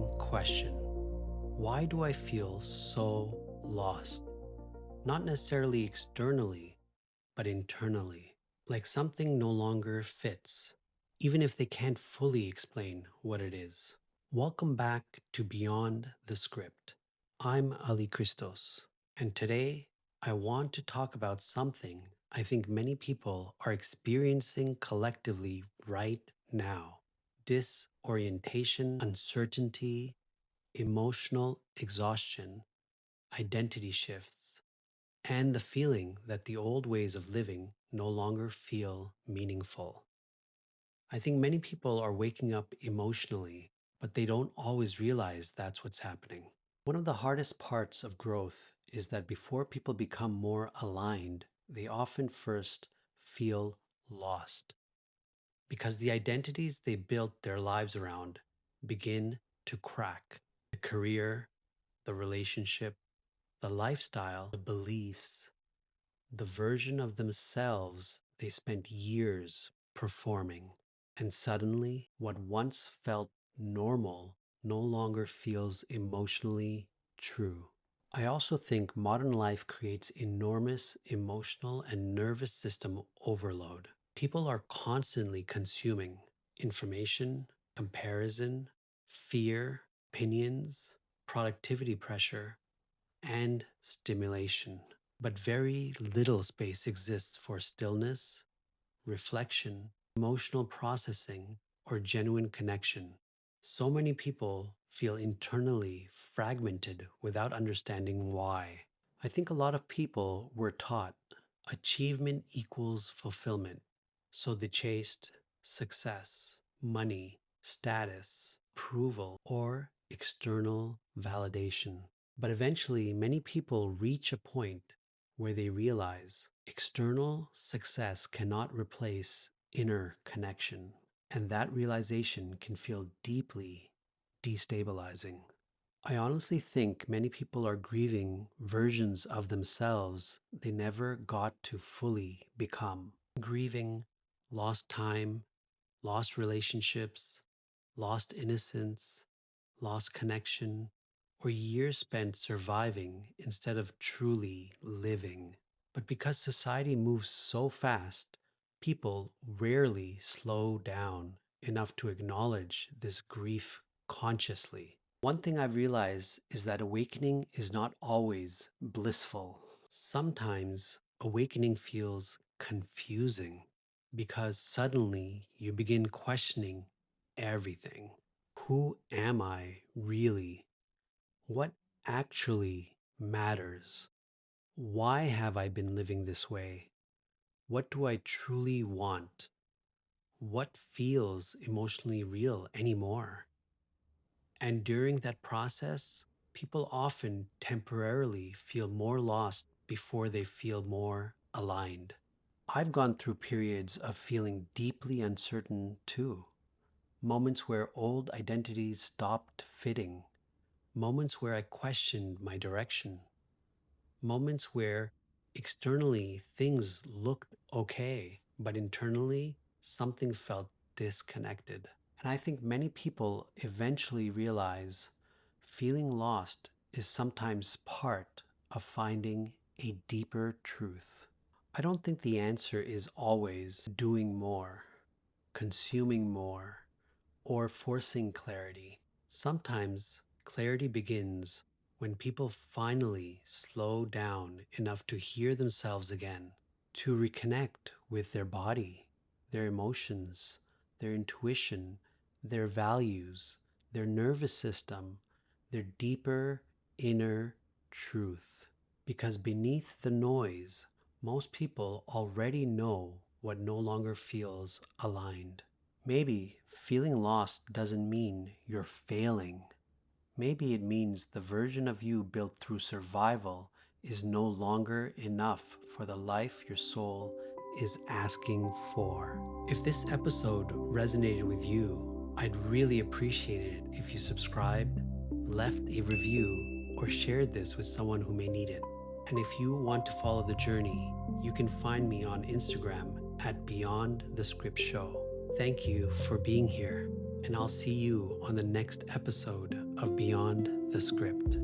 same question. Why do I feel so lost? Not necessarily externally, but internally, like something no longer fits, even if they can't fully explain what it is. Welcome back to Beyond the Script. I'm Ali Christos, and today I want to talk about something I think many people are experiencing collectively right now: disorientation, uncertainty, emotional exhaustion, identity shifts, and the feeling that the old ways of living no longer feel meaningful. I think many people are waking up emotionally, but they don't always realize that's what's happening. One of the hardest parts of growth is that before people become more aligned, they often first feel lost because the identities they built their lives around begin to crack. The career, the relationship, the lifestyle, the beliefs, the version of themselves they spent years performing. And suddenly, what once felt normal no longer feels emotionally true. I also think modern life creates enormous emotional and nervous system overload. People are constantly consuming information, comparison, fear, opinions, productivity pressure, and stimulation. But very little space exists for stillness, reflection, emotional processing, or genuine connection. So many people feel internally fragmented without understanding why. I think a lot of people were taught achievement equals fulfillment, so they chased success, money, status, approval, or external validation. But eventually, many people reach a point where they realize external success cannot replace inner connection. And that realization can feel deeply destabilizing. I honestly think many people are grieving versions of themselves they never got to fully become. Grieving lost time, lost relationships, lost innocence, lost connection, or years spent surviving instead of truly living. But because society moves so fast, people rarely slow down enough to acknowledge this grief consciously. One thing I've realized is that awakening is not always blissful. Sometimes awakening feels confusing because suddenly you begin questioning everything. Who am I really? What actually matters? Why have I been living this way? What do I truly want? What feels emotionally real anymore? And during that process, people often temporarily feel more lost before they feel more aligned. I've gone through periods of feeling deeply uncertain too. Moments where old identities stopped fitting. Moments where I questioned my direction. Moments where externally things looked okay, but internally something felt disconnected. And I think many people eventually realize feeling lost is sometimes part of finding a deeper truth. I don't think the answer is always doing more, consuming more, or forcing clarity. Sometimes clarity begins when people finally slow down enough to hear themselves again, to reconnect with their body, their emotions, their intuition, their values, their nervous system, their deeper inner truth. Because beneath the noise, most people already know what no longer feels aligned. Maybe feeling lost doesn't mean you're failing. Maybe it means the version of you built through survival is no longer enough for the life your soul is asking for. If this episode resonated with you, I'd really appreciate it if you subscribed, left a review, or shared this with someone who may need it. And if you want to follow the journey, you can find me on Instagram at Beyond the Script Show. Thank you for being here. and I'll see you on the next episode of Beyond the Script.